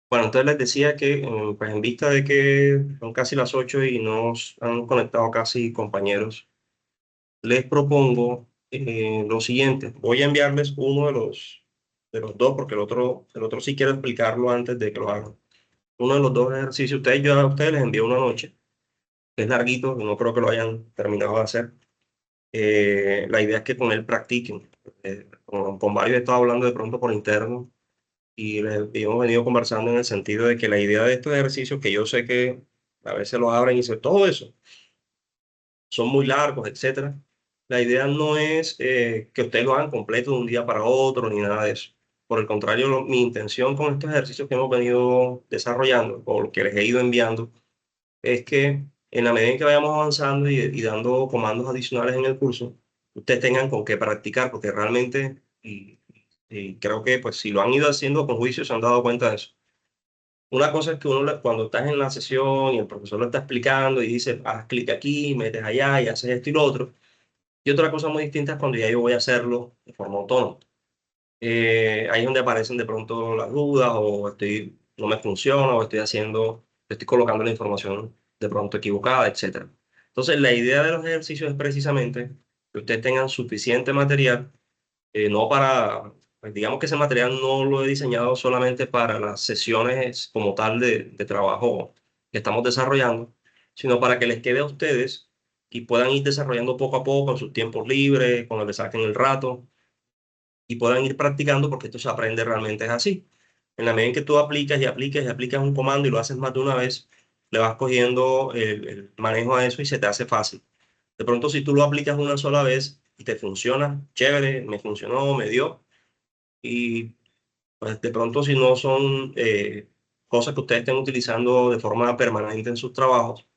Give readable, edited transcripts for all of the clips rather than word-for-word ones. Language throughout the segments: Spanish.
Bueno, entonces les decía que, pues en vista de que son casi las 8 y nos han conectado casi compañeros, les propongo lo siguiente. Voy a enviarles uno de los dos, porque el otro sí quiero explicarlo antes de que lo hagan. Uno de los dos ejercicios, yo a ustedes les envío una noche, que es larguito, no creo que lo hayan terminado de hacer. La idea es que con él practiquen. Con varios he estado hablando de pronto por interno y hemos venido conversando en el sentido de que la idea de estos ejercicios, que yo sé que a veces los abren y dicen todo eso, son muy largos, etcétera. La idea no es que ustedes lo hagan completo de un día para otro ni nada de eso. Por el contrario, mi intención con estos ejercicios que hemos venido desarrollando o lo que les he ido enviando es que en la medida en que vayamos avanzando y dando comandos adicionales en el curso, ustedes tengan con qué practicar, porque realmente, y creo que pues si lo han ido haciendo con juicio se han dado cuenta de eso. Una cosa es que cuando estás en la sesión y el profesor lo está explicando y dice, haz clic aquí, metes allá y haces esto y lo otro. Y otra cosa muy distinta es cuando ya yo voy a hacerlo de forma autónoma. Ahí es donde aparecen de pronto las dudas o no me funciona o estoy colocando la información de pronto equivocada, etcétera. Entonces, la idea de los ejercicios es precisamente que ustedes tengan suficiente material, no para, pues digamos que ese material no lo he diseñado solamente para las sesiones como tal de trabajo que estamos desarrollando, sino para que les quede a ustedes y puedan ir desarrollando poco a poco en sus tiempos libres, cuando les saquen el rato y puedan ir practicando porque esto se aprende realmente es así. En la medida en que tú aplicas y aplicas y aplicas un comando y lo haces más de una vez, le vas cogiendo el manejo a eso y se te hace fácil. De pronto, si tú lo aplicas una sola vez y te funciona, chévere, me funcionó, me dio. Y pues de pronto, si no son cosas que ustedes estén utilizando de forma permanente en sus trabajos,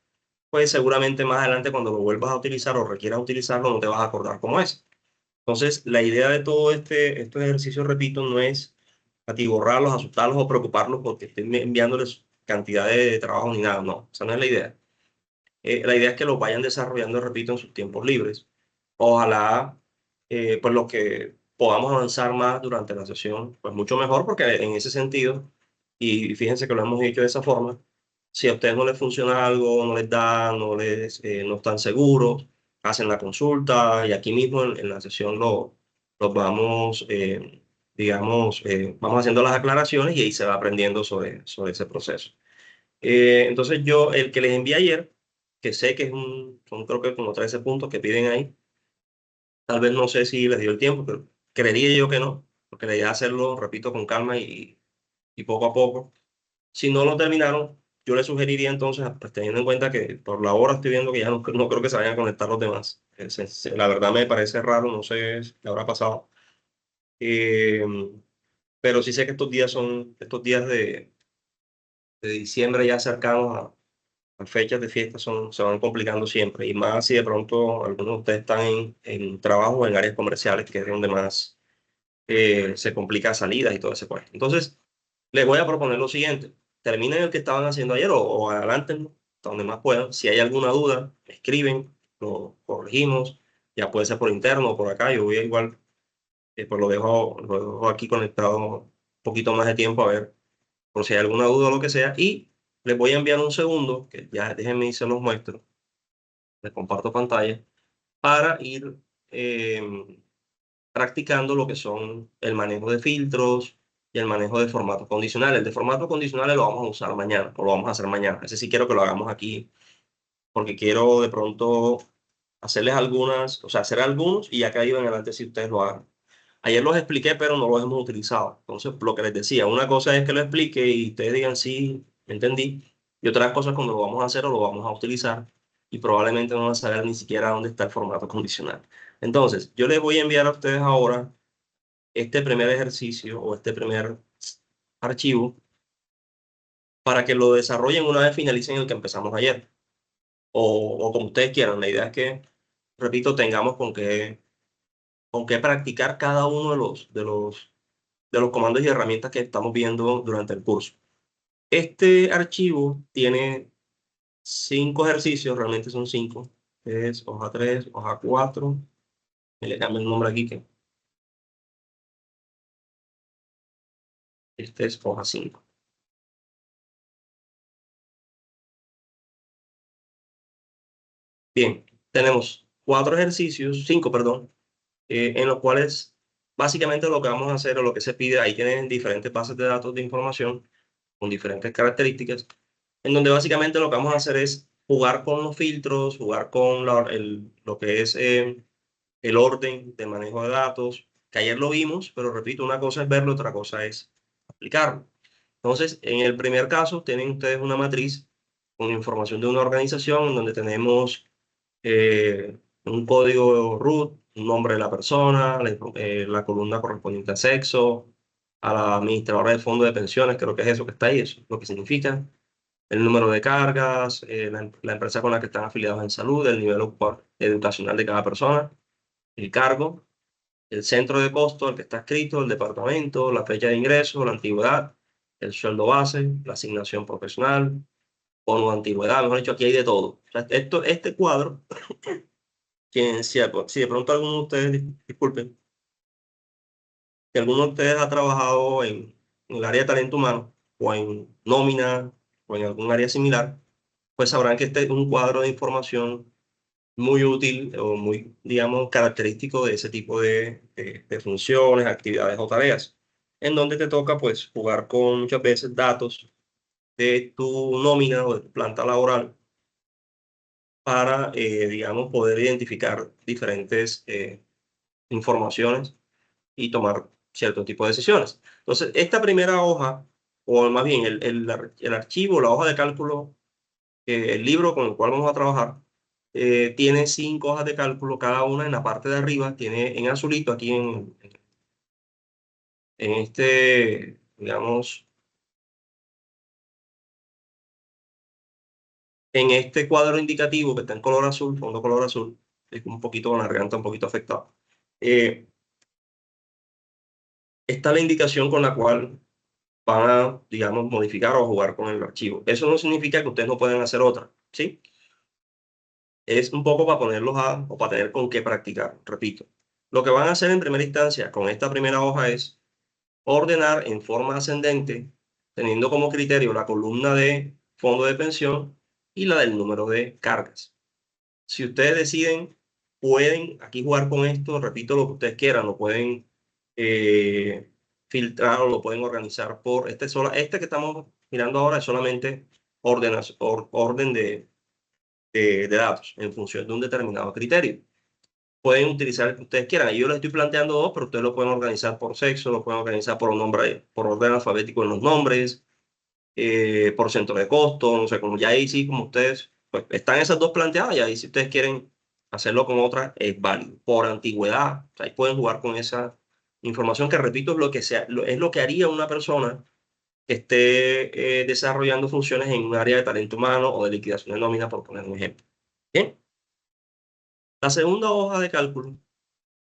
pues seguramente más adelante cuando lo vuelvas a utilizar o requieras utilizarlo, no te vas a acordar cómo es. Entonces, la idea de todo estos ejercicios, repito, no es atiborrarlos, asustarlos o preocuparlos porque estén enviándoles cantidad de trabajo ni nada, no, esa no es la idea. La idea es que los vayan desarrollando, repito, en sus tiempos libres. Ojalá, pues los que podamos avanzar más durante la sesión, pues mucho mejor porque en ese sentido, y fíjense que lo hemos hecho de esa forma, si a ustedes no les funciona algo, no les da, no están seguros, hacen la consulta y aquí mismo en la sesión los vamos, vamos haciendo las aclaraciones y ahí se va aprendiendo sobre ese proceso. Entonces el que les envié ayer, que sé que son creo que como 13 puntos que piden ahí, tal vez no sé si les dio el tiempo, pero creería yo que no, porque la idea es hacerlo, repito, con calma y poco a poco. Si no lo terminaron, yo les sugeriría entonces, pues teniendo en cuenta que por la hora estoy viendo que ya no creo que se vayan a conectar los demás. La verdad me parece raro, no sé qué habrá pasado. Eh, pero sí sé que estos días son estos días de diciembre ya cercanos las fechas de fiesta se van complicando siempre, y más si de pronto algunos de ustedes están en trabajo o en áreas comerciales, que es donde más se complica salidas y todo ese cuento. Entonces, les voy a proponer lo siguiente: terminen el que estaban haciendo ayer o adelántenlo, hasta donde más puedan. Si hay alguna duda, escriben, lo corregimos, ya puede ser por interno o por acá, yo voy a igual, pues lo dejo aquí conectado un poquito más de tiempo a ver por si hay alguna duda o lo que sea, y les voy a enviar un segundo, que ya déjenme y se los muestro, les comparto pantalla, para ir eh, practicando lo que son el manejo de filtros y el manejo de formatos condicionales. El de formatos condicionales lo vamos a usar mañana, o lo vamos a hacer mañana. Ese sí quiero que lo hagamos aquí, porque quiero de pronto hacerles algunas, o sea, hacer algunos y ya que ahí en adelante si ustedes lo hagan. Ayer los expliqué, pero no los hemos utilizado. Entonces, lo que les decía, una cosa es que lo explique y ustedes digan sí, entendí. Y otra cosa es cuando lo vamos a hacer o lo vamos a utilizar y probablemente no van a saber ni siquiera dónde está el formato condicional. Entonces, yo les voy a enviar a ustedes ahora este primer ejercicio o este primer archivo para que lo desarrollen una vez finalicen el que empezamos ayer o como ustedes quieran. La idea es que, repito, tengamos con qué practicar cada uno de los comandos y herramientas que estamos viendo durante el curso. Este archivo tiene 5 ejercicios, realmente son 5. Es hoja 3, hoja 4. Me le cambio el nombre aquí, que este es hoja 5. Bien, tenemos 5, perdón, en los cuales básicamente lo que vamos a hacer o lo que se pide, ahí tienen diferentes bases de datos de información con diferentes características, en donde básicamente lo que vamos a hacer es jugar con los filtros, jugar con lo que es el orden de manejo de datos, que ayer lo vimos, pero repito, una cosa es verlo, otra cosa es aplicarlo. Entonces, en el primer caso, tienen ustedes una matriz con información de una organización en donde tenemos un código root, un nombre de la persona, la columna correspondiente a sexo, a la administradora del fondo de pensiones, creo que es eso que está ahí, eso es lo que significa, el número de cargas, la empresa con la que están afiliados en salud, el nivel educacional de cada persona, el cargo, el centro de costo, el que está escrito, el departamento, la fecha de ingreso, la antigüedad, el sueldo base, la asignación profesional, bono de antigüedad, mejor dicho, aquí hay de todo. O sea, este cuadro, si de pronto alguno de ustedes, disculpen, si alguno de ustedes ha trabajado en el área de talento humano o en nómina o en algún área similar, pues sabrán que este es un cuadro de información muy útil o muy, digamos, característico de ese tipo de funciones, actividades o tareas, en donde te toca, pues, jugar con muchas veces datos de tu nómina o de tu planta laboral para, digamos, poder identificar diferentes informaciones y tomar cierto tipo de decisiones. Entonces, esta primera hoja, o más bien el archivo, la hoja de cálculo, el libro con el cual vamos a trabajar, tiene 5 hojas de cálculo, cada una en la parte de arriba, tiene en azulito aquí en este, digamos, en este cuadro indicativo que está en color azul, fondo color azul, es un poquito con la garganta un poquito afectada. Eh, Está la indicación con la cual van a, digamos, modificar o jugar con el archivo. Eso no significa que ustedes no pueden hacer otra, ¿sí? Es un poco para ponerlos o para tener con qué practicar, repito. Lo que van a hacer en primera instancia con esta primera hoja es ordenar en forma ascendente, teniendo como criterio la columna de fondo de pensión y la del número de cargas. Si ustedes deciden, pueden aquí jugar con esto, repito, lo que ustedes quieran, lo pueden eh, filtrar o lo pueden organizar por este que estamos mirando ahora es solamente orden de datos en función de un determinado criterio. Pueden utilizar el que ustedes quieran. Yo les estoy planteando dos, pero ustedes lo pueden organizar por sexo, lo pueden organizar por nombre, por orden alfabético en los nombres, por centro de costo, no sé, como ya ahí sí, como ustedes, pues están esas dos planteadas y ahí si ustedes quieren hacerlo con otras, es válido. Por antigüedad, o sea, ahí pueden jugar con esa información que, repito, es lo que, es lo que haría una persona que esté desarrollando funciones en un área de talento humano o de liquidación de nómina, por poner un ejemplo. Bien, la segunda hoja de cálculo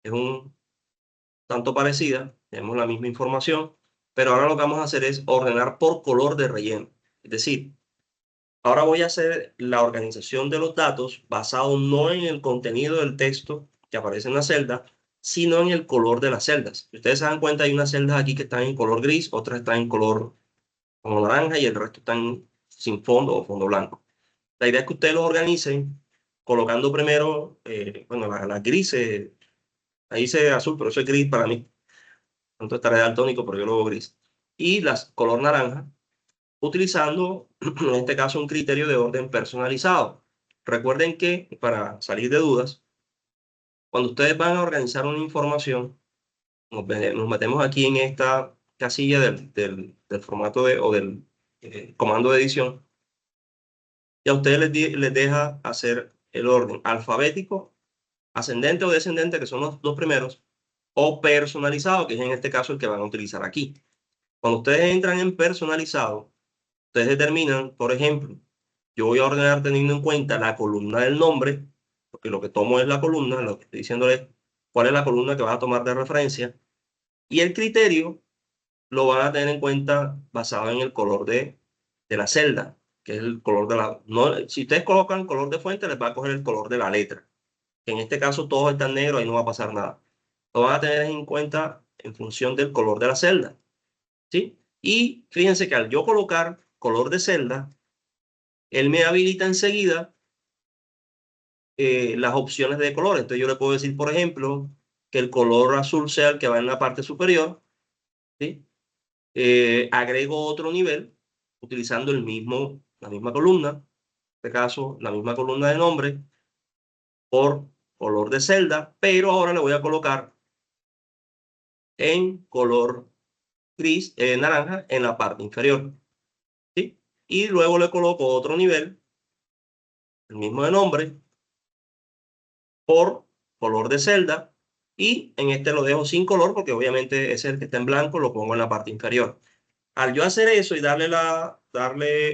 es un tanto parecida, tenemos la misma información, pero ahora lo que vamos a hacer es ordenar por color de relleno. Es decir, ahora voy a hacer la organización de los datos basado no en el contenido del texto que aparece en la celda, sino en el color de las celdas. Si ustedes se dan cuenta, hay unas celdas aquí que están en color gris, otras están en color como naranja y el resto están sin fondo o fondo blanco. La idea es que ustedes los organicen colocando primero, bueno, las grises, ahí dice azul, pero eso es gris para mí. Entonces estaré daltónico, pero yo lo veo gris. Y las color naranja, utilizando en este caso un criterio de orden personalizado. Recuerden que para salir de dudas, cuando ustedes van a organizar una información, nos metemos aquí en esta casilla del formato o del comando de edición, y a ustedes les deja hacer el orden alfabético, ascendente o descendente, que son los dos primeros, o personalizado, que es en este caso el que van a utilizar aquí. Cuando ustedes entran en personalizado, ustedes determinan, por ejemplo, yo voy a ordenar teniendo en cuenta la columna del nombre, porque lo que tomo es la columna, lo que estoy diciéndole es cuál es la columna que vas a tomar de referencia, y el criterio lo van a tener en cuenta basado en el color de la celda, que es el color de la... No, si ustedes colocan color de fuente, les va a coger el color de la letra, que en este caso todo está en negro, ahí no va a pasar nada. Lo van a tener en cuenta en función del color de la celda, ¿sí? Y fíjense que al yo colocar color de celda, él me habilita enseguida las opciones de colores. Entonces yo le puedo decir, por ejemplo, que el color azul sea el que va en la parte superior, ¿sí? Agrego otro nivel utilizando la misma columna, en este caso la misma columna de nombre, por color de celda, pero ahora le voy a colocar en color gris, naranja, en la parte inferior, ¿sí? Y luego le coloco otro nivel, el mismo de nombre, por color de celda, y en este lo dejo sin color porque obviamente ese es el que está en blanco, lo pongo en la parte inferior. Al yo hacer eso y darle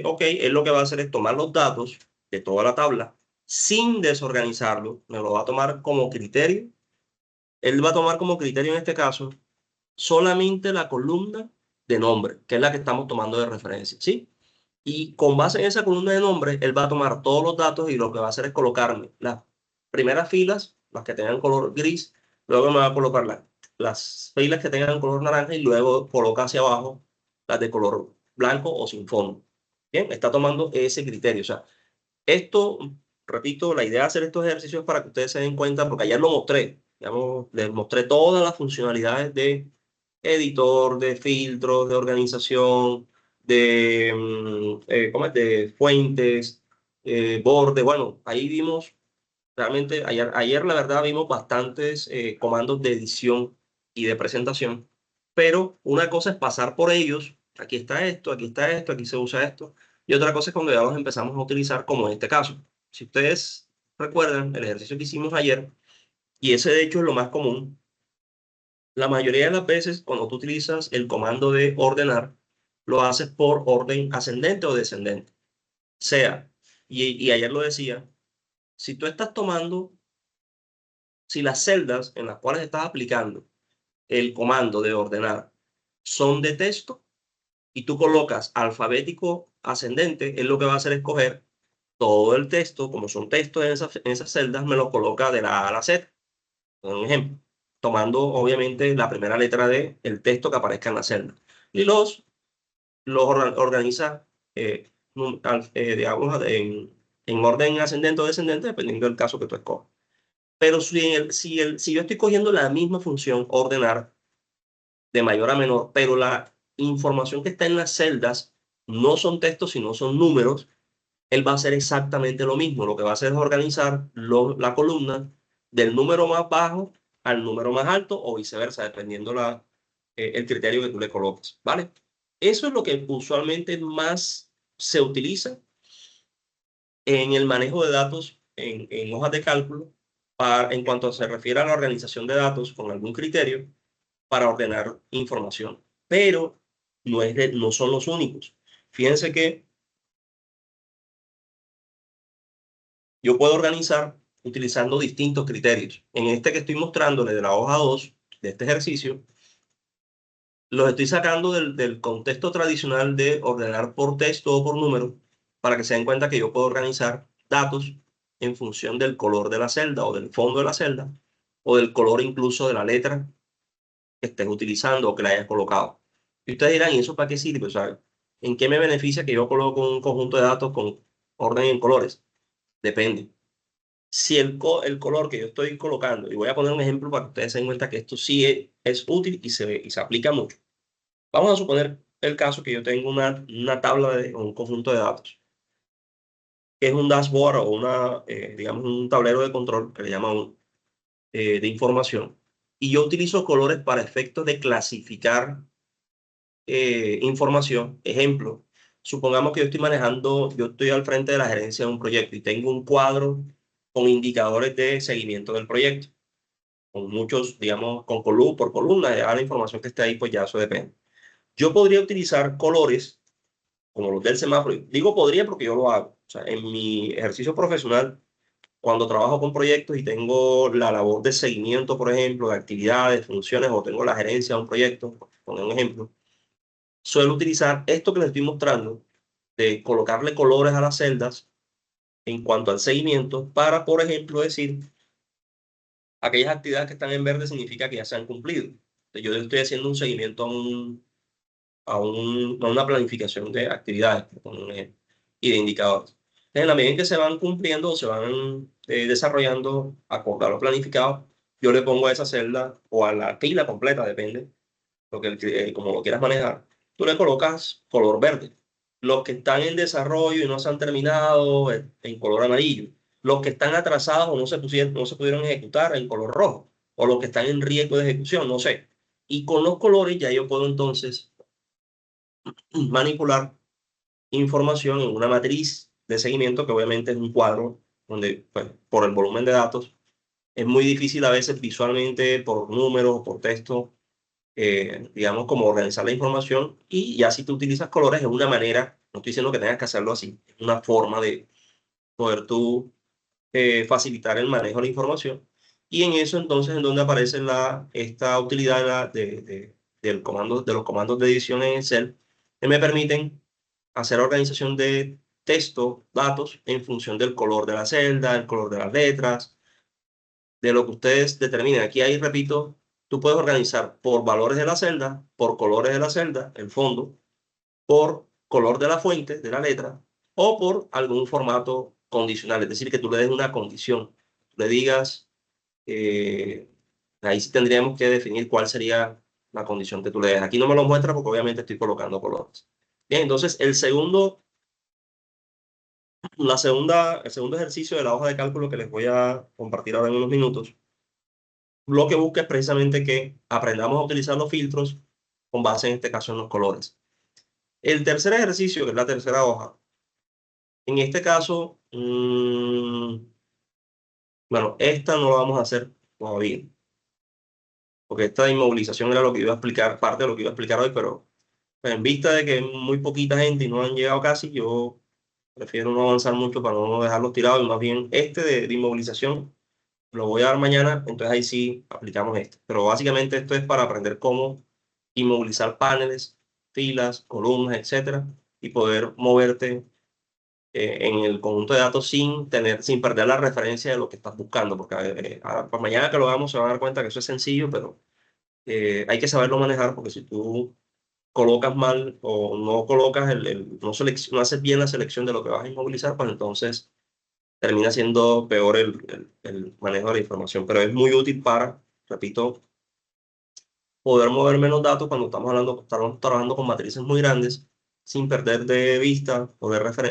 OK, él lo que va a hacer es tomar los datos de toda la tabla sin desorganizarlo, me lo va a tomar como criterio. Él va a tomar como criterio en este caso solamente la columna de nombre, que es la que estamos tomando de referencia, ¿sí? Y con base en esa columna de nombre, él va a tomar todos los datos y lo que va a hacer es colocarme las primeras filas, las que tengan color gris, luego me va a colocar las filas que tengan color naranja y luego coloca hacia abajo las de color blanco o sin fondo. Bien, está tomando ese criterio. O sea, esto, repito, la idea de hacer estos ejercicios es para que ustedes se den cuenta, porque ayer lo mostré, digamos, les mostré todas las funcionalidades de editor, de filtros, de organización, ¿cómo es? De fuentes, borde. Bueno, ahí vimos, realmente, ayer la verdad vimos bastantes comandos de edición y de presentación, pero una cosa es pasar por ellos, aquí está esto, aquí está esto, aquí se usa esto, y otra cosa es cuando ya los empezamos a utilizar, como en este caso. Si ustedes recuerdan el ejercicio que hicimos ayer, y ese de hecho es lo más común, la mayoría de las veces cuando tú utilizas el comando de ordenar, lo haces por orden ascendente o descendente. Sea, y ayer lo decía, si tú estás tomando, si las celdas en las cuales estás aplicando el comando de ordenar son de texto y tú colocas alfabético ascendente, él lo que va a hacer es coger todo el texto, como son textos en esas celdas, me lo coloca de la A a la Z. Un ejemplo, tomando obviamente la primera letra de el texto que aparezca en la celda. Y organiza, digamos, en orden ascendente o descendente, dependiendo del caso que tú escojas. Pero si yo estoy cogiendo la misma función, ordenar, de mayor a menor, pero la información que está en las celdas no son textos, sino son números, él va a hacer exactamente lo mismo. Lo que va a hacer es organizar la columna del número más bajo al número más alto o viceversa, dependiendo el criterio que tú le coloques, ¿vale? Eso es lo que usualmente más se utiliza en el manejo de datos en hojas de cálculo en cuanto se refiere a la organización de datos con algún criterio para ordenar información. Pero no son los únicos. Fíjense que yo puedo organizar utilizando distintos criterios. En este que estoy mostrándole de la hoja 2 de este ejercicio, los estoy sacando del contexto tradicional de ordenar por texto o por número para que se den cuenta que yo puedo organizar datos en función del color de la celda o del fondo de la celda o del color incluso de la letra que estés utilizando o que la hayas colocado. Y ustedes dirán, ¿y eso para qué sirve? O sea, ¿en qué me beneficia que yo coloque un conjunto de datos con orden en colores? Depende. Si el color que yo estoy colocando, y voy a poner un ejemplo para que ustedes se den cuenta que esto sí es útil y se aplica mucho. Vamos a suponer el caso que yo tengo una tabla de un conjunto de datos, que es un dashboard o digamos, un tablero de control que le llaman de información. Y yo utilizo colores para efectos de clasificar información. Ejemplo, supongamos que yo estoy al frente de la gerencia de un proyecto y tengo un cuadro con indicadores de seguimiento del proyecto, con muchos, digamos, por columna, ya la información que esté ahí, pues ya eso depende. Yo podría utilizar colores como los del semáforo. Digo podría porque yo lo hago. O sea, en mi ejercicio profesional, cuando trabajo con proyectos y tengo la labor de seguimiento, por ejemplo, de actividades, funciones, o tengo la gerencia de un proyecto, por poner un ejemplo, suelo utilizar esto que les estoy mostrando, de colocarle colores a las celdas en cuanto al seguimiento, para, por ejemplo, decir, aquellas actividades que están en verde significa que ya se han cumplido. Entonces, yo estoy haciendo un seguimiento a una planificación de actividades, por poner un ejemplo, y de indicadores. En la medida en que se van cumpliendo o se van desarrollando acorde a lo planificado, yo le pongo a esa celda o a la fila completa, depende, como lo quieras manejar, tú le colocas color verde. Los que están en desarrollo y no se han terminado en color amarillo. Los que están atrasados o no se pudieron ejecutar en color rojo. O los que están en riesgo de ejecución, no sé. Y con los colores ya yo puedo entonces manipular información en una matriz de seguimiento que obviamente es un cuadro donde, pues, por el volumen de datos, es muy difícil a veces visualmente, por números, por texto, digamos, como organizar la información. Y ya si tú utilizas colores es una manera, no estoy diciendo que tengas que hacerlo así, es una forma de poder tú facilitar el manejo de la información. Y en eso entonces en donde aparece esta utilidad del comando, de los comandos de edición en Excel, que me permiten hacer organización de texto, datos, en función del color de la celda, el color de las letras, de lo que ustedes determinen. Aquí ahí, repito, tú puedes organizar por valores de la celda, por colores de la celda, el fondo, por color de la fuente, de la letra, o por algún formato condicional. Es decir, que tú le des una condición. Le digas, eh, ahí sí tendríamos que definir cuál sería la condición que tú le des. Aquí no me lo muestra porque obviamente estoy colocando colores. Bien, entonces el segundo ejercicio de la hoja de cálculo que les voy a compartir ahora en unos minutos, lo que busca es precisamente que aprendamos a utilizar los filtros con base en este caso en los colores. El tercer ejercicio, que es la tercera hoja, en este caso, bueno, esta no la vamos a hacer todavía, porque esta inmovilización era lo que iba a explicar, parte de lo que iba a explicar hoy, pero en vista de que muy poquita gente y no han llegado casi, yo prefiero no avanzar mucho para no dejarlos tirados, y más bien este de inmovilización lo voy a dar mañana, entonces ahí sí aplicamos esto. Pero básicamente esto es para aprender cómo inmovilizar paneles, filas, columnas, etcétera, y poder moverte en el conjunto de datos sin perder la referencia de lo que estás buscando, porque para mañana que lo hagamos se van a dar cuenta que eso es sencillo, pero hay que saberlo manejar, porque si tú colocas mal o no colocas no haces bien la selección de lo que vas a inmovilizar, pues entonces termina siendo peor el manejo de la información, pero es muy útil para, repito, poder mover menos datos cuando estamos trabajando con matrices muy grandes, sin perder de vista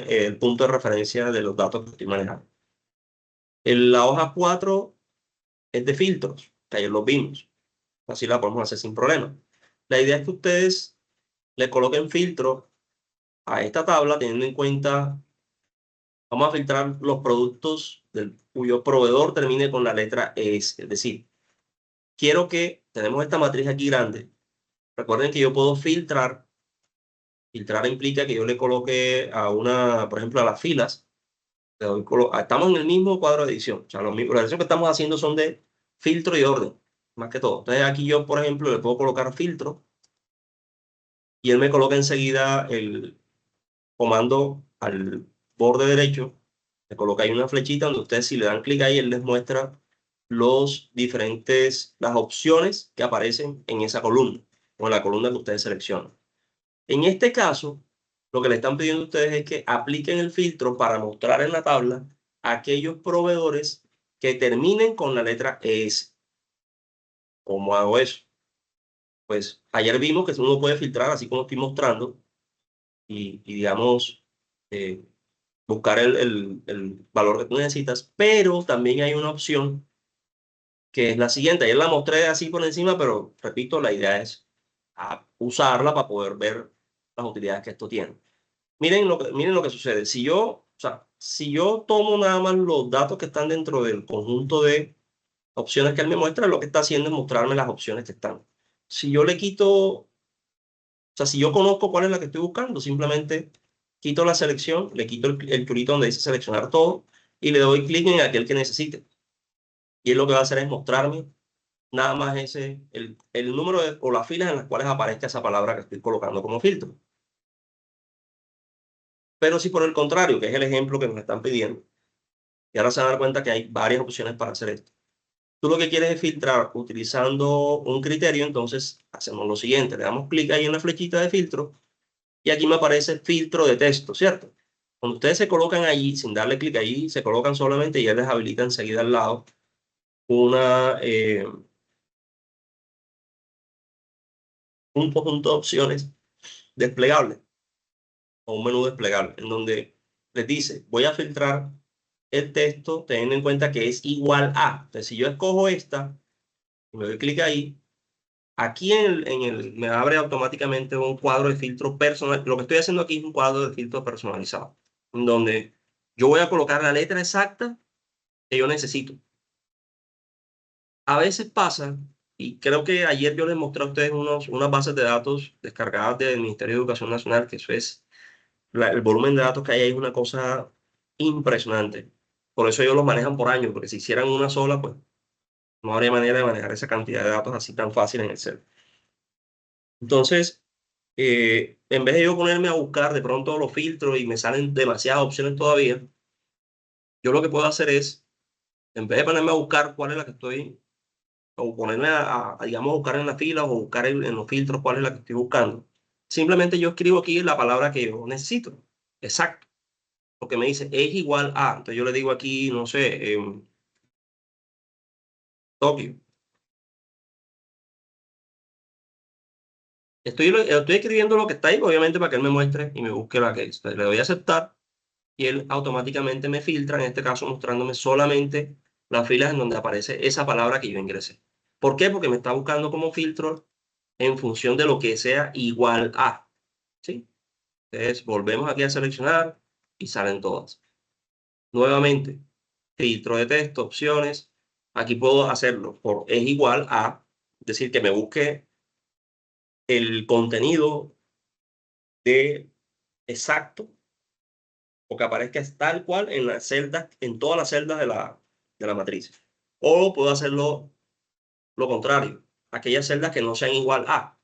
el punto de referencia de los datos que estoy manejando. En la hoja 4 es de filtros, que ayer los vimos, así la podemos hacer sin problema. La idea es que ustedes le coloquen filtro a esta tabla teniendo en cuenta, vamos a filtrar los productos cuyo proveedor termine con la letra S, es decir, quiero que, tenemos esta matriz aquí grande. Recuerden que yo puedo filtrar. Filtrar implica que yo le coloque por ejemplo, a las filas. Estamos en el mismo cuadro de edición. O sea, las ediciones que estamos haciendo son de filtro y orden, más que todo. Entonces aquí yo, por ejemplo, le puedo colocar filtro y él me coloca enseguida el comando al borde derecho. Le coloca ahí una flechita donde ustedes si le dan clic ahí, él les muestra las opciones que aparecen en esa columna o en la columna que ustedes seleccionan. En este caso, lo que le están pidiendo a ustedes es que apliquen el filtro para mostrar en la tabla aquellos proveedores que terminen con la letra S. ¿Cómo hago eso? Pues ayer vimos que uno puede filtrar así como estoy mostrando y digamos, eh, buscar el valor que tú necesitas, pero también hay una opción que es la siguiente. Ayer la mostré así por encima, pero repito, la idea es usarla para poder ver las utilidades que esto tiene. Miren lo que sucede. Si yo tomo nada más los datos que están dentro del conjunto de opciones que él me muestra, lo que está haciendo es mostrarme las opciones que están. Si yo le quito, o sea, si yo conozco cuál es la que estoy buscando, simplemente quito la selección, le quito el chulito donde dice seleccionar todo y le doy clic en aquel que necesite. Y él lo que va a hacer es mostrarme nada más el número o las filas en las cuales aparezca esa palabra que estoy colocando como filtro. Pero si por el contrario, que es el ejemplo que nos están pidiendo, y ahora se van a dar cuenta que hay varias opciones para hacer esto. Tú lo que quieres es filtrar utilizando un criterio, entonces hacemos lo siguiente, le damos clic ahí en la flechita de filtro y aquí me aparece filtro de texto, ¿cierto? Cuando ustedes se colocan allí, sin darle clic ahí, se colocan solamente y él les habilita enseguida al lado una, un conjunto de opciones desplegables o un menú desplegable en donde les dice, voy a filtrar el texto teniendo en cuenta que es igual a. Entonces, si yo escojo esta y me doy clic ahí, aquí me abre automáticamente un cuadro de filtro personal. Lo que estoy haciendo aquí es un cuadro de filtro personalizado, en donde yo voy a colocar la letra exacta que yo necesito. A veces pasa, y creo que ayer yo les mostré a ustedes unas bases de datos descargadas del Ministerio de Educación Nacional, que eso es, el volumen de datos que hay ahí es una cosa impresionante. Por eso ellos los manejan por año, porque si hicieran una sola, pues no habría manera de manejar esa cantidad de datos así tan fácil en Excel. Entonces, en vez de yo ponerme a buscar de pronto los filtros y me salen demasiadas opciones todavía, yo lo que puedo hacer es, en vez de ponerme a buscar cuál es la que estoy, o ponerme digamos, buscar en la fila o buscar en los filtros cuál es la que estoy buscando, simplemente yo escribo aquí la palabra que yo necesito. Exacto. Porque me dice es igual a, entonces yo le digo aquí, no sé, Tokio. Estoy escribiendo lo que está ahí, obviamente, para que él me muestre y me busque la que es. Entonces, le doy a aceptar y él automáticamente me filtra, en este caso mostrándome solamente las filas en donde aparece esa palabra que yo ingresé. ¿Por qué? Porque me está buscando como filtro en función de lo que sea igual a. ¿Sí? Entonces volvemos aquí a seleccionar y salen todas. Nuevamente, filtro de texto, opciones. Aquí puedo hacerlo por es igual a, es decir, que me busque el contenido de exacto o que aparezca tal cual en las celdas, en todas las celdas de la matriz. O puedo hacerlo lo contrario, aquellas celdas que no sean igual a.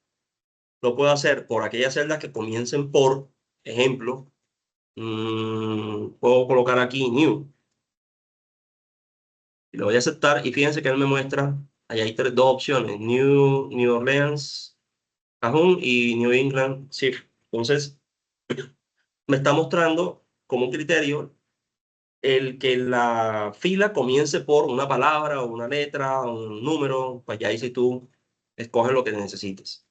Lo puedo hacer por aquellas celdas que comiencen por, ejemplo, puedo colocar aquí new y lo voy a aceptar y fíjense que él me muestra, ahí hay dos opciones, New Orleans, Cajun y New England, sí. Entonces, me está mostrando como un criterio el que la fila comience por una palabra o una letra o un número, pues ya ahí si tú escoges lo que necesites.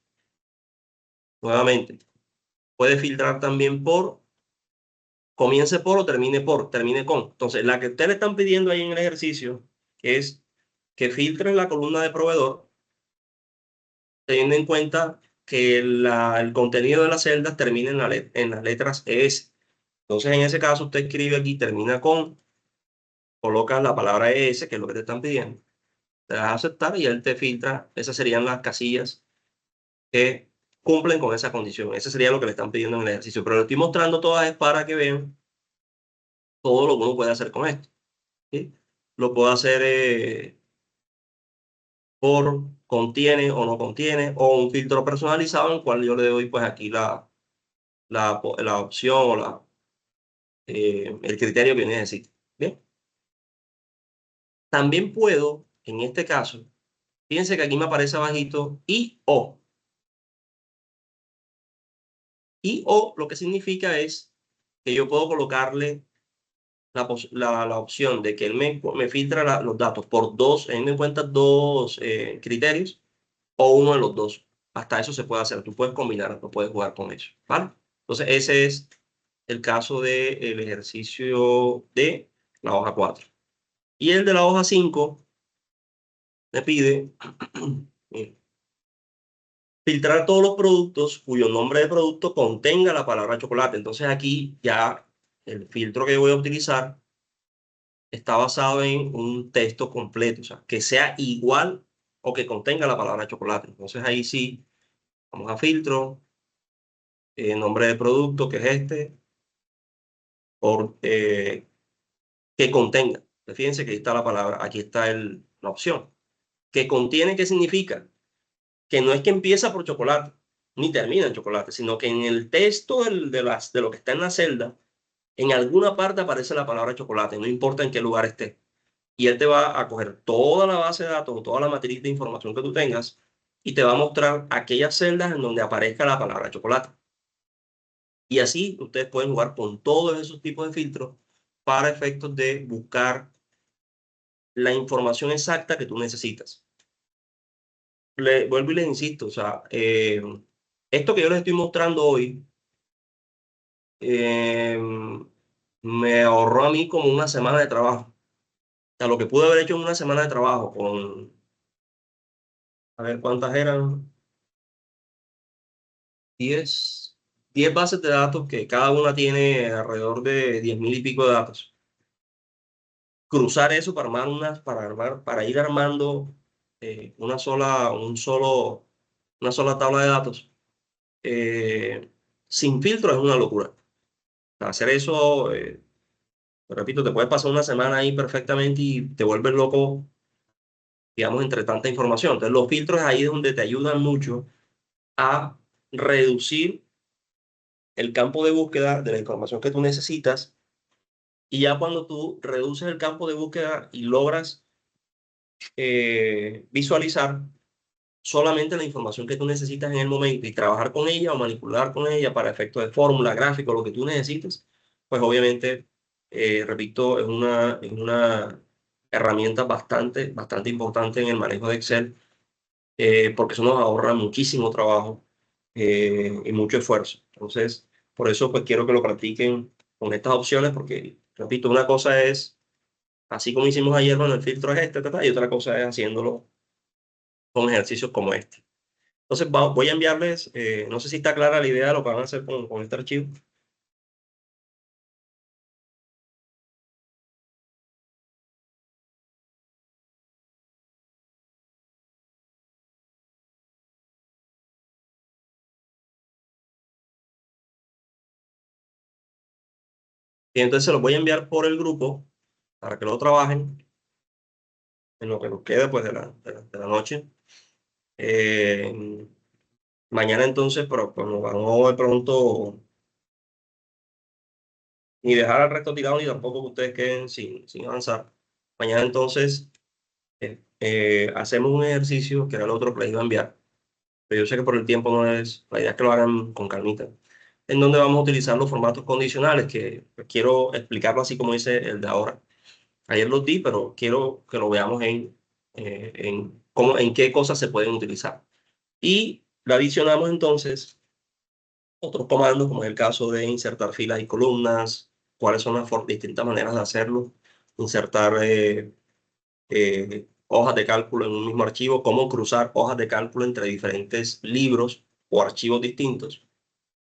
Nuevamente, puedes filtrar también por, comience por o termine con. Entonces, la que ustedes le están pidiendo ahí en el ejercicio es que filtren la columna de proveedor teniendo en cuenta que el contenido de las celdas termine en las letras ES. Entonces, en ese caso, usted escribe aquí, termina con, colocas la palabra ES, que es lo que te están pidiendo, te das a aceptar y él te filtra. Esas serían las casillas que cumplen con esa condición. Ese sería lo que le están pidiendo en el ejercicio. Pero lo estoy mostrando todas es para que vean todo lo que uno puede hacer con esto. ¿Sí? Lo puedo hacer por contiene o no contiene, o un filtro personalizado en el cual yo le doy pues aquí la opción o el criterio que necesito. Bien. También puedo, en este caso, fíjense que aquí me aparece abajito I o. Y o lo que significa es que yo puedo colocarle la opción de que él me filtra los datos por dos, teniendo en cuenta dos criterios o uno de los dos. Hasta eso se puede hacer. Tú puedes combinar, no puedes jugar con eso. ¿Vale? Entonces, ese es el caso del ejercicio de la hoja 4. Y el de la hoja 5 me pide filtrar todos los productos cuyo nombre de producto contenga la palabra chocolate. Entonces, aquí ya el filtro que voy a utilizar está basado en un texto completo, o sea, que sea igual o que contenga la palabra chocolate. Entonces ahí sí, vamos a filtro, nombre de producto, que es este, por que contenga. Fíjense que ahí está la palabra, aquí está la opción. Que contiene, ¿qué significa? Que no es que empieza por chocolate, ni termina en chocolate, sino que en el texto de lo que está en la celda, en alguna parte aparece la palabra chocolate, no importa en qué lugar esté. Y él te va a coger toda la base de datos, toda la matriz de información que tú tengas y te va a mostrar aquellas celdas en donde aparezca la palabra chocolate. Y así ustedes pueden jugar con todos esos tipos de filtros para efectos de buscar la información exacta que tú necesitas. Vuelvo y les insisto, o sea, esto que yo les estoy mostrando hoy eh, me ahorró a mí como una semana de trabajo. O sea, lo que pude haber hecho en una semana de trabajo con, a ver cuántas eran, 10 10 bases de datos que cada una tiene alrededor de 10.000 y pico de datos. Cruzar eso para armar para ir armando una sola tabla de datos sin filtro es una locura. Hacer eso, te repito, te puede pasar una semana ahí perfectamente y te vuelves loco, digamos, entre tanta información. Entonces, los filtros ahí es donde te ayudan mucho a reducir el campo de búsqueda de la información que tú necesitas. Y ya cuando tú reduces el campo de búsqueda y logras visualizar solamente la información que tú necesitas en el momento y trabajar con ella o manipular con ella para efectos de fórmula, gráfico, lo que tú necesites, pues obviamente, repito, es una herramienta bastante importante en el manejo de Excel, porque eso nos ahorra muchísimo trabajo y mucho esfuerzo. Entonces, por eso pues quiero que lo practiquen con estas opciones, porque, repito, una cosa es, así como hicimos ayer con el filtro es este, y otra cosa es haciéndolo con ejercicios como este. Entonces voy a enviarles, no sé si está clara la idea de lo que van a hacer con este archivo. Y entonces se los voy a enviar por el grupo para que lo trabajen en lo que nos quede pues, de la noche. Eh, mañana entonces, pero pues, no vamos de pronto ni dejar al resto tirado ni tampoco que ustedes queden sin avanzar. Mañana entonces hacemos un ejercicio que era el otro que les iba a enviar. Pero yo sé que por el tiempo no es, la idea es que lo hagan con calmita, en donde vamos a utilizar los formatos condicionales, que pues, quiero explicarlo así como dice el de ahora. Ayer los di, pero quiero que lo veamos en qué cosas se pueden utilizar. Y le adicionamos entonces otros comandos, como es el caso de insertar filas y columnas, cuáles son las distintas maneras de hacerlo, insertar hojas de cálculo en un mismo archivo, cómo cruzar hojas de cálculo entre diferentes libros o archivos distintos.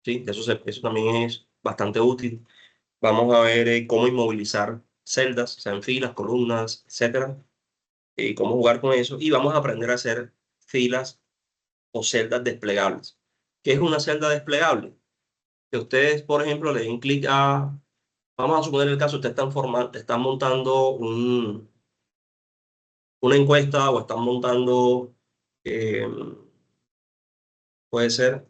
¿Sí? Eso también es bastante útil. Vamos a ver cómo inmovilizar celdas, sean filas, columnas, etcétera, y cómo jugar con eso. Y vamos a aprender a hacer filas o celdas desplegables. ¿Qué es una celda desplegable? Que ustedes, por ejemplo, le den clic a, vamos a suponer el caso, ustedes están montando una encuesta o están montando, eh, puede ser,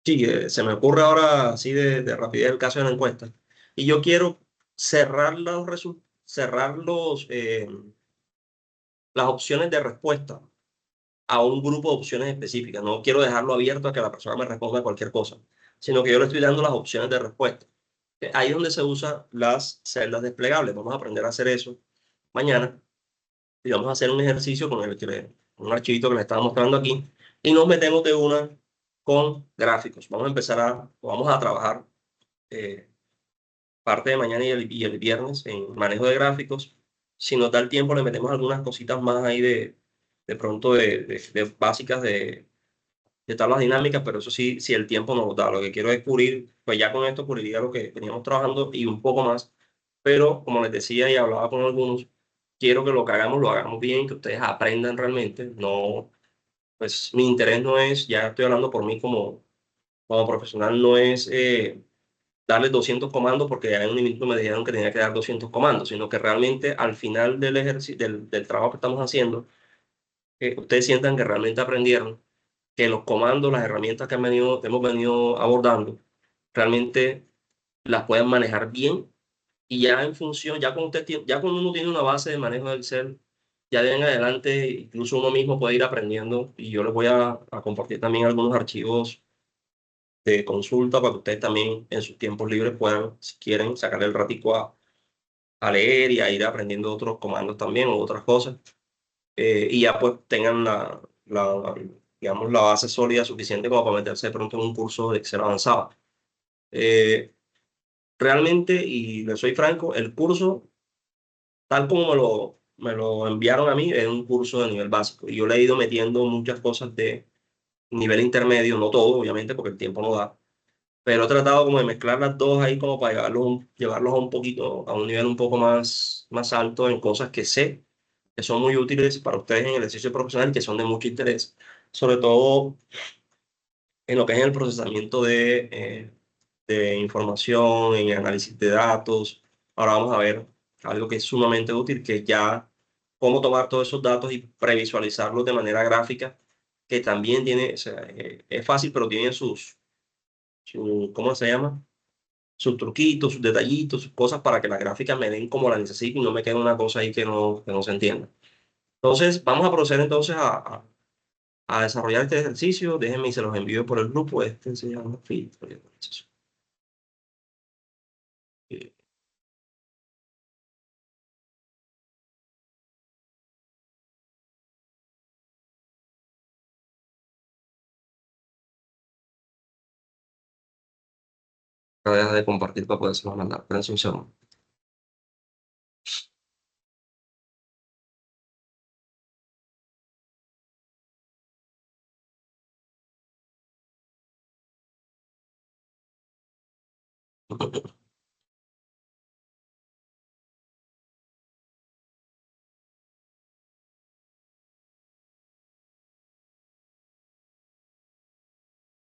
sí, se me ocurre ahora así de rapidez el caso de la encuesta. Y yo quiero cerrar las opciones de respuesta a un grupo de opciones específicas. No quiero dejarlo abierto a que la persona me responda cualquier cosa, sino que yo le estoy dando las opciones de respuesta. Ahí es donde se usan las celdas desplegables. Vamos a aprender a hacer eso mañana y vamos a hacer un ejercicio con un archivito que les estaba mostrando aquí y nos metemos de una con gráficos. Vamos a trabajar eh, parte de mañana y el viernes en manejo de gráficos. Si nos da el tiempo, le metemos algunas cositas más ahí de pronto de básicas de tablas dinámicas, pero eso sí, si el tiempo nos da. Lo que quiero es cubrir, pues ya con esto cubriría lo que veníamos trabajando y un poco más. Pero como les decía y hablaba con algunos, quiero que lo hagamos bien, que ustedes aprendan realmente. No, pues mi interés no es, ya estoy hablando por mí como profesional, no es darles 200 comandos porque ya en un minuto me dijeron que tenía que dar 200 comandos, sino que realmente al final del ejercicio, del trabajo que estamos haciendo, ustedes sientan que realmente aprendieron, que los comandos, las herramientas que hemos venido abordando, realmente las puedan manejar bien y ya en función, ya cuando uno tiene una base de manejo del Excel, ya de en adelante incluso uno mismo puede ir aprendiendo y yo les voy a compartir también algunos archivos de consulta para que ustedes también en sus tiempos libres puedan, si quieren, sacarle el ratico a leer y a ir aprendiendo otros comandos también o otras cosas. Y ya pues tengan digamos, la base sólida suficiente como para meterse de pronto en un curso de Excel avanzado. Eh, Realmente, y le soy franco, el curso, tal como me lo enviaron a mí, es un curso de nivel básico. Y yo le he ido metiendo muchas cosas de nivel intermedio, no todo, obviamente, porque el tiempo no da. Pero he tratado como de mezclar las dos ahí como para llevarlos a un poquito, a un nivel un poco más alto en cosas que sé que son muy útiles para ustedes en el ejercicio profesional y que son de mucho interés, sobre todo en lo que es el procesamiento de información, en el análisis de datos. Ahora vamos a ver algo que es sumamente útil, que es ya cómo tomar todos esos datos y previsualizarlos de manera gráfica, que también tiene, o sea, es fácil, pero tiene ¿cómo se llama? Sus truquitos, sus detallitos, sus cosas para que las gráficas me den como la necesito y no me quede una cosa ahí que no se entienda. Entonces, vamos a proceder entonces a desarrollar este ejercicio. Déjenme y se los envío por el grupo. Este se llama filtro de organización. Eh, Voy a dejar de compartir para poderse mandar. Espérense un segundo.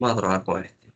Vamos a trabajar con este.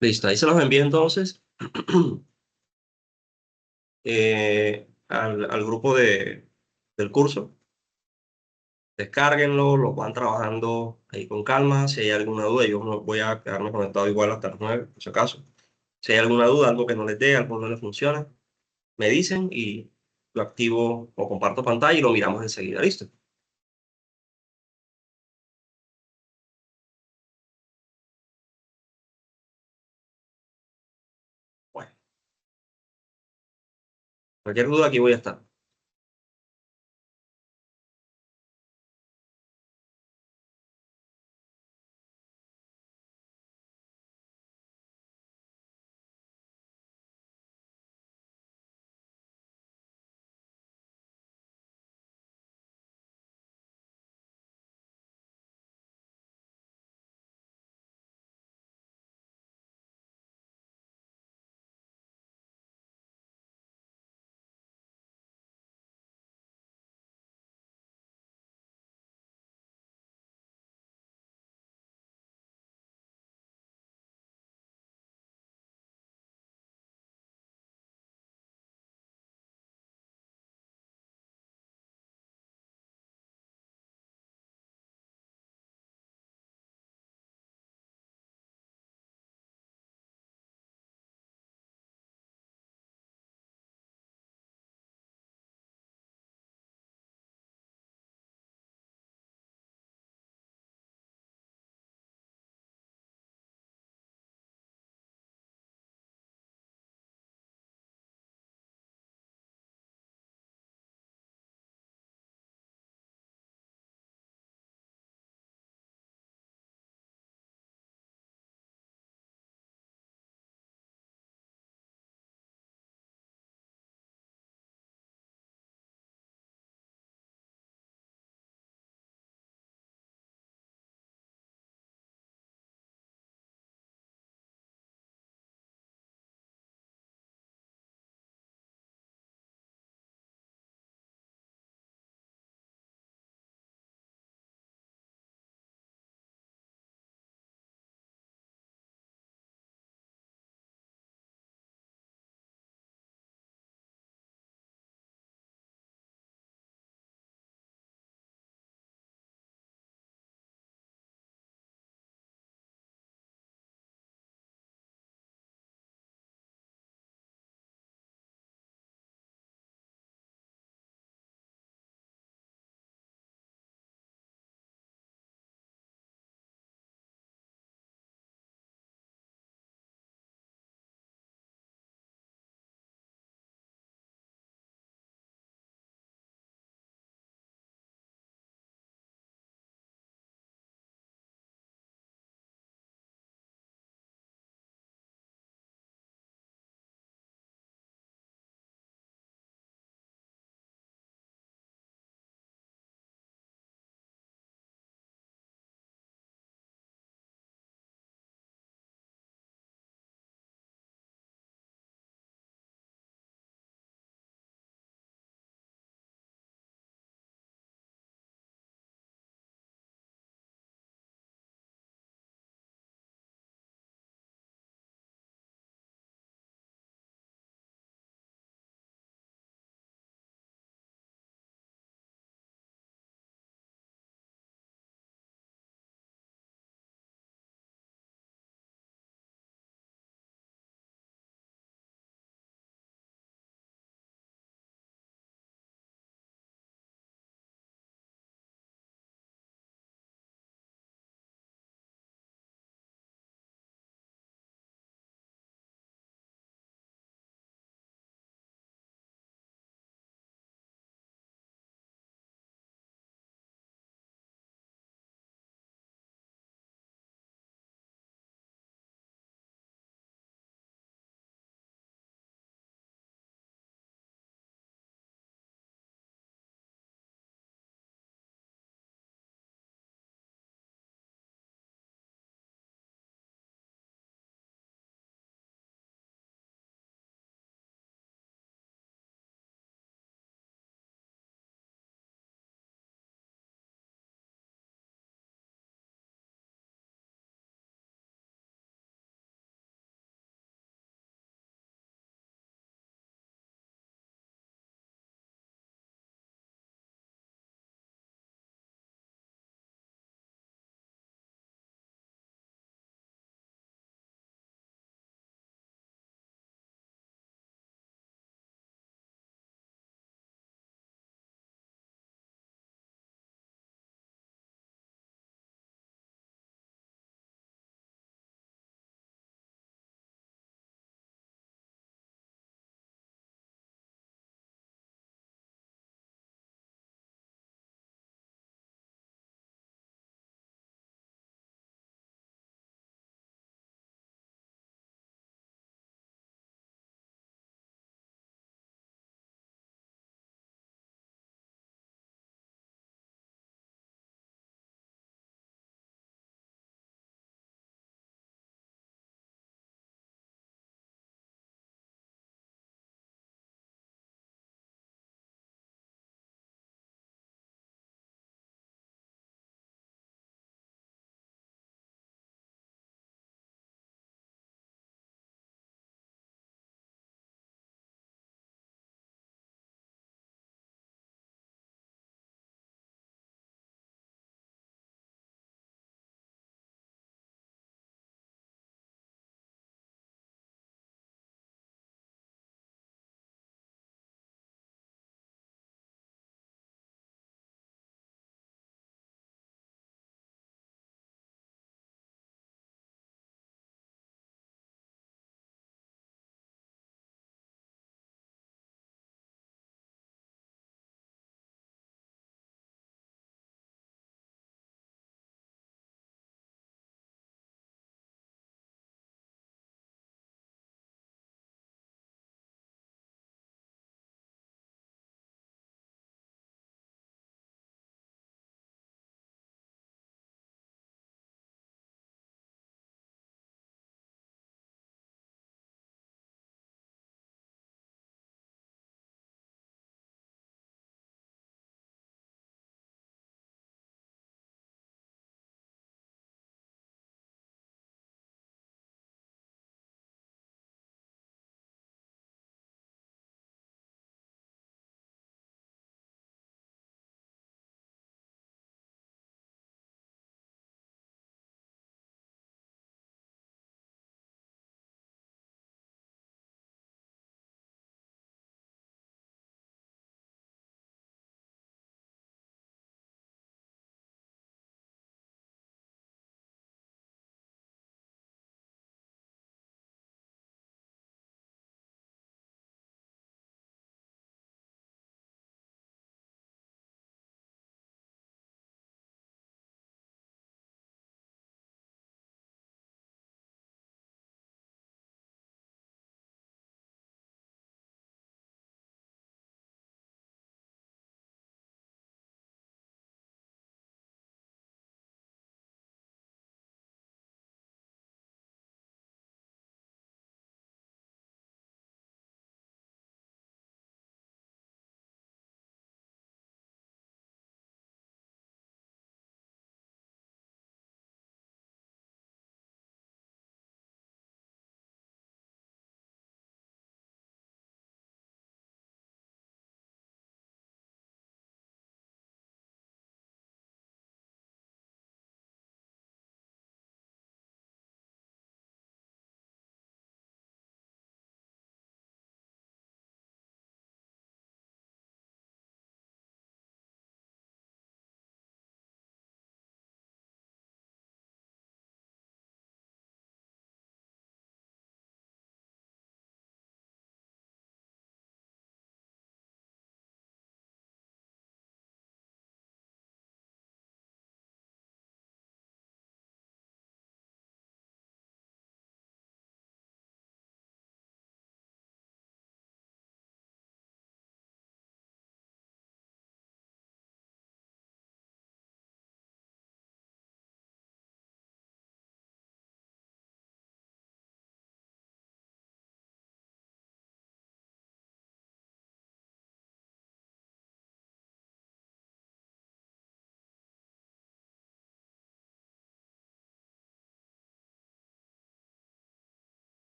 Listo, ahí se los envío entonces al grupo del curso. Descárguenlo, lo van trabajando ahí con calma. Si hay alguna duda, yo no voy a quedarme conectado igual hasta las 9, por si acaso. Si hay alguna duda, algo que no les dé, algo no les funciona, me dicen y lo activo o comparto pantalla y lo miramos enseguida. ¿Listo? Bueno, cualquier duda aquí voy a estar.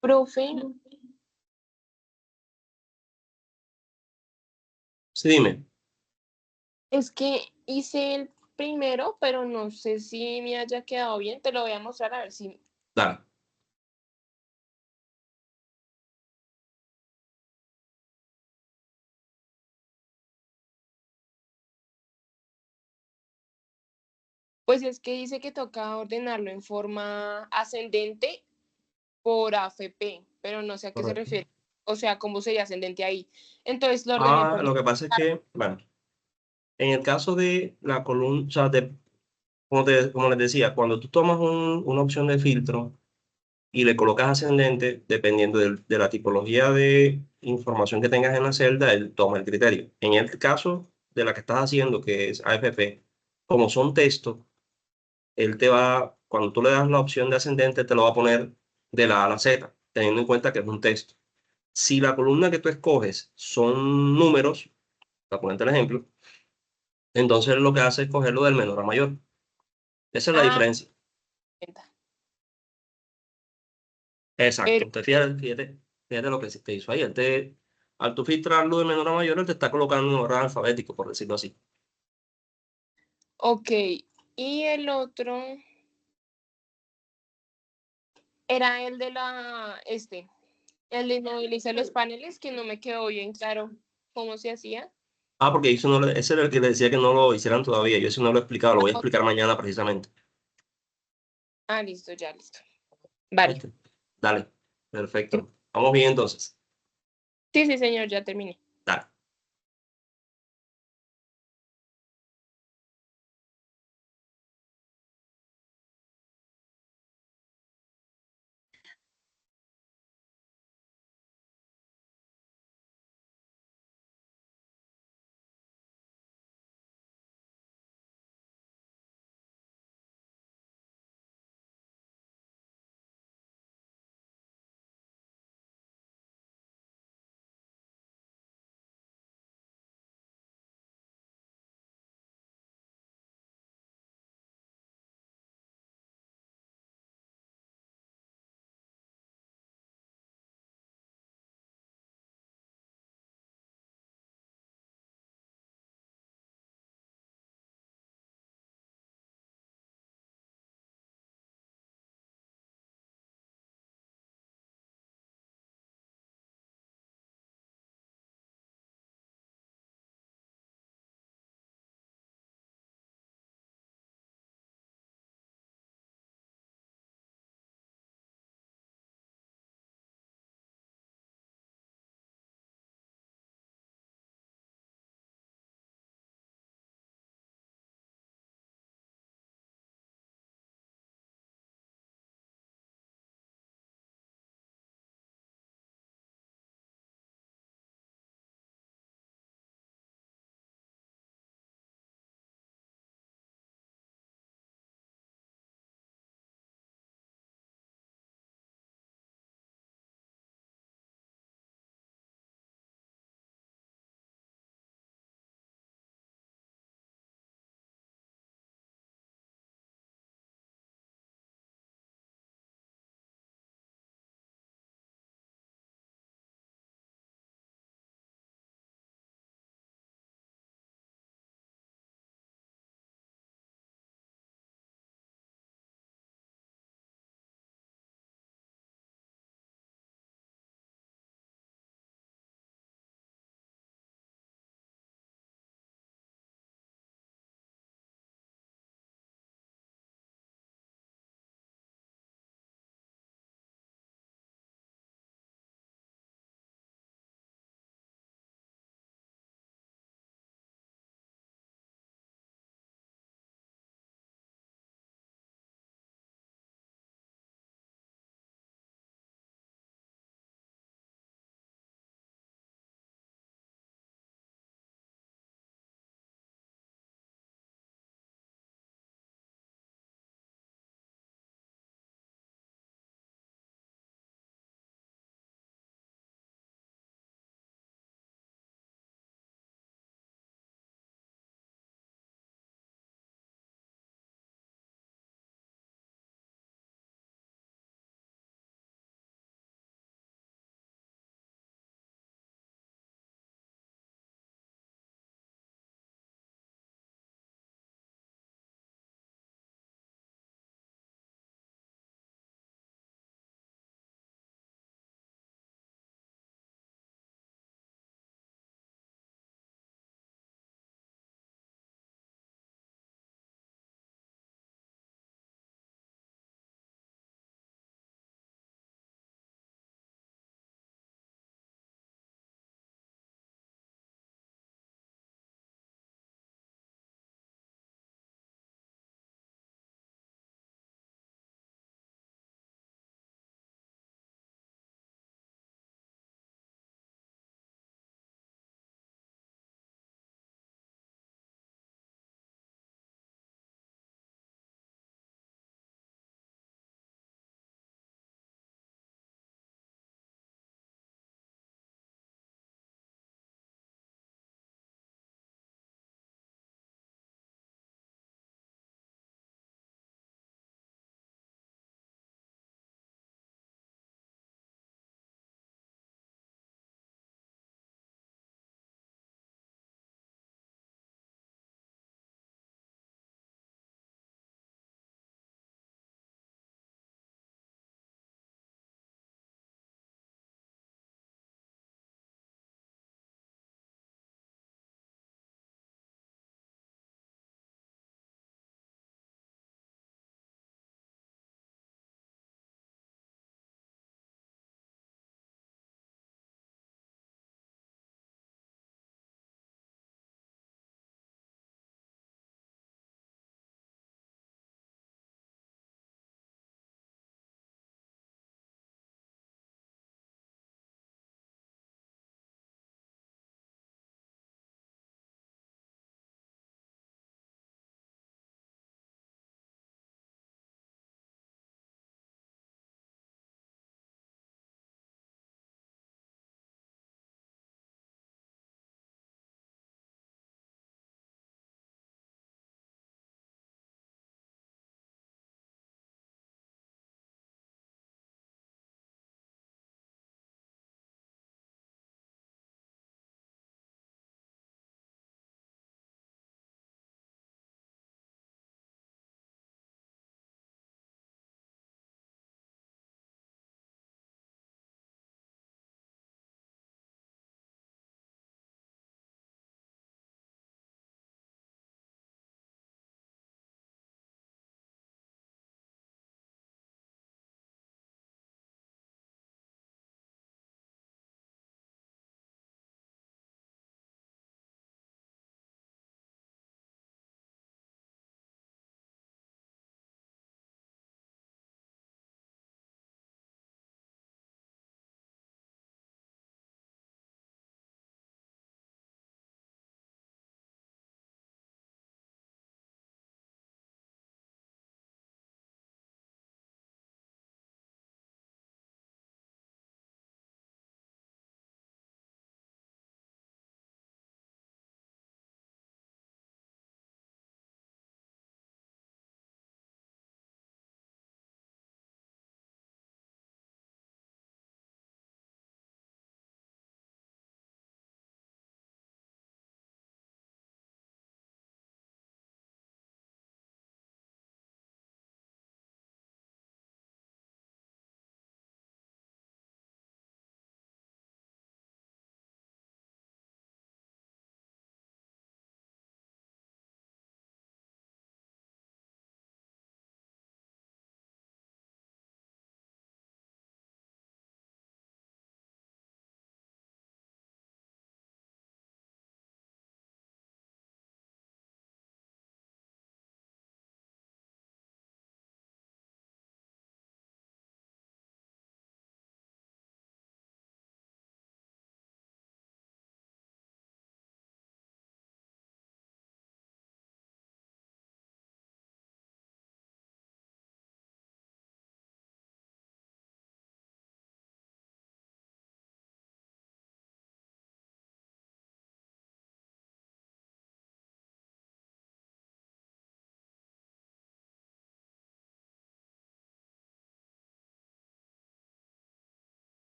Profe, Sí, dime. es que hice el primero, pero no sé si me haya quedado bien. Te lo voy a mostrar a ver si. Dale. Pues es que dice que toca ordenarlo en forma ascendente por AFP, pero no sé a qué se Correcto. refiere. O sea, cómo sería ascendente ahí. Entonces lo ordené Ah, por. lo que pasa es que, bueno, en el caso de la columna, o sea, como les decía, cuando tú tomas una opción de filtro y le colocas ascendente, dependiendo de la tipología de información que tengas en la celda, él toma el criterio. En el caso de la que estás haciendo, que es AFP, como son textos, él te va, cuando tú le das la opción de ascendente, te lo va a poner de la A a la Z, teniendo en cuenta que es un texto. Si la columna que tú escoges son números, para ponerte el ejemplo, entonces lo que hace es cogerlo del menor a mayor. Esa es la Ah, diferencia. cuenta. Exacto. Pero, Entonces, fíjate lo que te hizo ahí. Al tú filtrarlo de menor a mayor, él te está colocando en orden alfabético, por decirlo así. ok. Y el otro era el de el de movilizar los paneles, que no me quedó bien claro cómo se hacía. Ah, porque eso no ese era el que le decía que no lo hicieran todavía. Yo eso no lo he explicado, lo voy a explicar mañana precisamente. Ah, listo, ya, listo. Vale. ¿Viste? Dale. Perfecto. Vamos bien entonces. Sí, sí, señor, ya terminé. Dale.